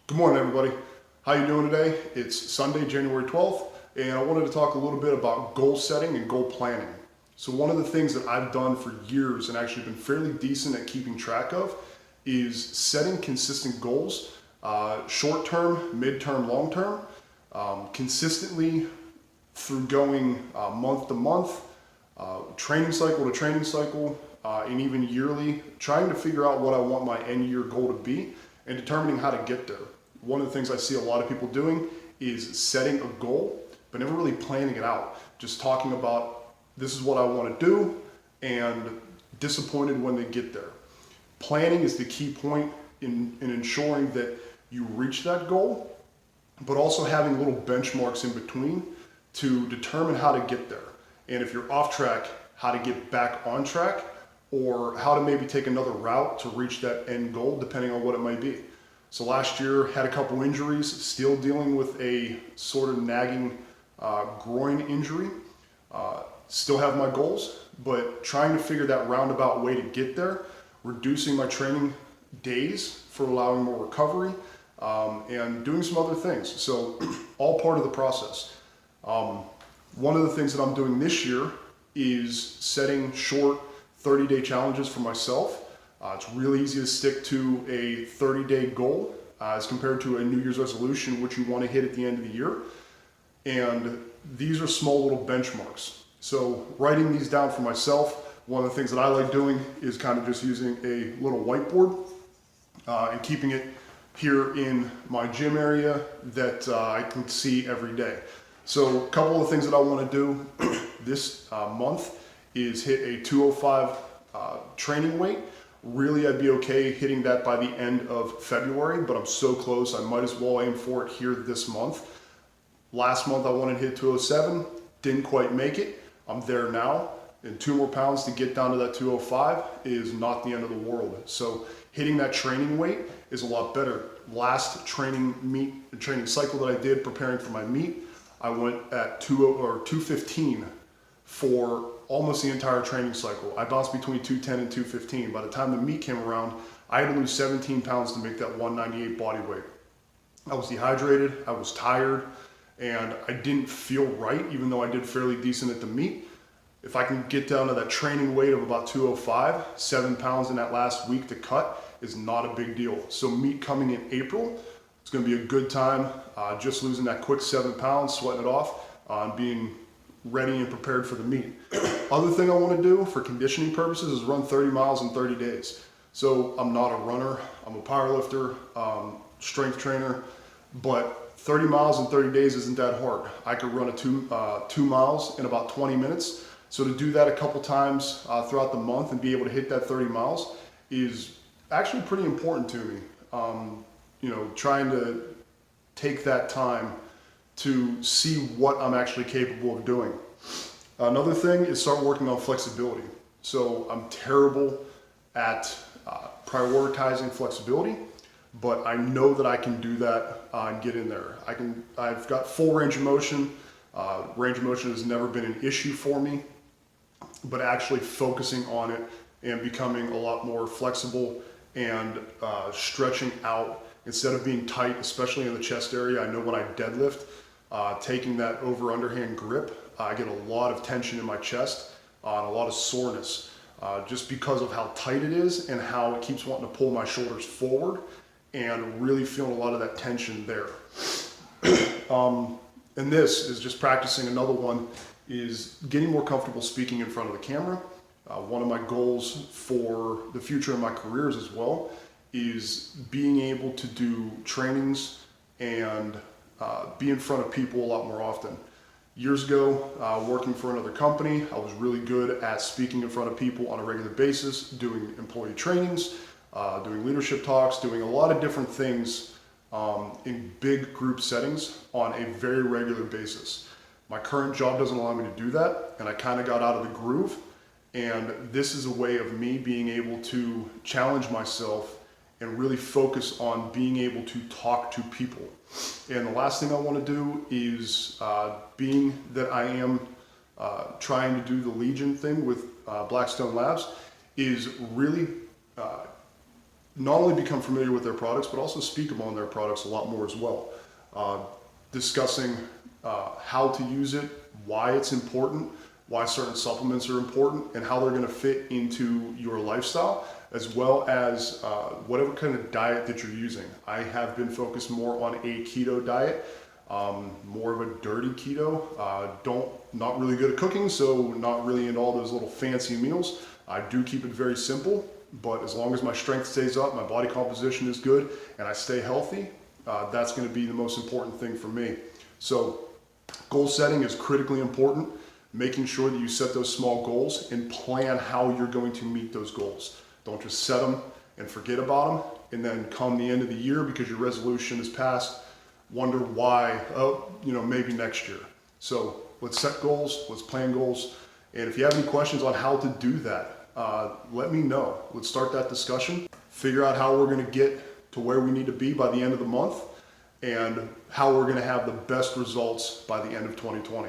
Good morning, everybody. How you doing today? It's Sunday, January 12th, and I wanted to talk a little bit about goal setting and goal planning. So one of the things that I've done for years and actually been fairly decent at keeping track of is setting consistent goals, short-term, mid-term, long-term, consistently through going month to month, training cycle to training cycle, and even yearly, trying to figure out what I want my end year goal to be and determining how to get there. One of the things I see a lot of people doing is setting a goal, but never really planning it out. Just talking about this is what I want to do and disappointed when they get there. Planning is the key point in ensuring that you reach that goal, but also having little benchmarks in between to determine how to get there. And if you're off track, how to get back on track, or how to maybe take another route to reach that end goal, depending on what it might be. So last year, had a couple injuries, still dealing with a sort of nagging groin injury. Still have my goals, but trying to figure that roundabout way to get there, reducing my training days for allowing more recovery, and doing some other things. So all part of the process. One of the things that I'm doing this year is setting short 30-day challenges for myself. It's really easy to stick to a 30-day goal as compared to a New Year's resolution, which you want to hit at the end of the year. And these are small little benchmarks. So writing these down for myself, one of the things that I like doing is kind of just using a little whiteboard and keeping it here in my gym area that I can see every day. So a couple of things that I want to do this month is hit a 205 training weight. Really, I'd be okay hitting that by the end of February, but I'm so close, I might as well aim for it here this month. Last month I wanted to hit 207, didn't quite make it. I'm there now, and 2 more pounds to get down to that 205 is not the end of the world. So hitting that training weight is a lot better. Last training cycle that I did preparing for my meet, I went at 215 for almost the entire training cycle. I bounced between 210 and 215. By the time the meet came around, I had to lose 17 pounds to make that 198 body weight. I was dehydrated, I was tired, and I didn't feel right, even though I did fairly decent at the meet. If I can get down to that training weight of about 205, 7 pounds in that last week to cut is not a big deal. So meet coming in April, it's gonna be a good time, just losing that quick 7 pounds, sweating it off, and being ready and prepared for the meet. Other thing I want to do for conditioning purposes is run 30 miles in 30 days. So I'm not a runner, I'm a powerlifter, strength trainer, but 30 miles in 30 days isn't that hard. I could run 2 miles in about 20 minutes. So to do that a couple times throughout the month and be able to hit that 30 miles is actually pretty important to me. Trying to take that time to see what I'm actually capable of doing. Another thing is start working on flexibility. So I'm terrible at prioritizing flexibility, but I know that I can do that and get in there. I've got full range of motion. Range of motion has never been an issue for me, but actually focusing on it and becoming a lot more flexible and stretching out instead of being tight, especially in the chest area. I know when I deadlift, taking that over underhand grip, I get a lot of tension in my chest and a lot of soreness just because of how tight it is and how it keeps wanting to pull my shoulders forward and really feeling a lot of that tension there. And this is just practicing. Another one is getting more comfortable speaking in front of the camera. One of my goals for the future of my careers as well is being able to do trainings and be in front of people a lot more often. Years ago, working for another company, I was really good at speaking in front of people on a regular basis, doing employee trainings, doing leadership talks, doing a lot of different things in big group settings on a very regular basis. My current job doesn't allow me to do that, and I kind of got out of the groove. And this is a way of me being able to challenge myself and really focus on being able to talk to people. And the last thing I want to do is, being that I am trying to do the Legion thing with Blackstone Labs, is really not only become familiar with their products, but also speak among their products a lot more as well. Discussing how to use it, why it's important, why certain supplements are important, and how they're going to fit into your lifestyle, as well as whatever kind of diet that you're using. I have been focused more on a keto diet, more of a dirty keto. Not really good at cooking, so not really into all those little fancy meals. I do keep it very simple, but as long as my strength stays up, my body composition is good, and I stay healthy, that's going to be the most important thing for me. So goal setting is critically important, making sure that you set those small goals and plan how you're going to meet those goals. Don't just set them and forget about them, and then come the end of the year because your resolution is passed, wonder why, maybe next year. So let's set goals, let's plan goals, and if you have any questions on how to do that, let me know. Let's start that discussion, figure out how we're going to get to where we need to be by the end of the month, and how we're going to have the best results by the end of 2020.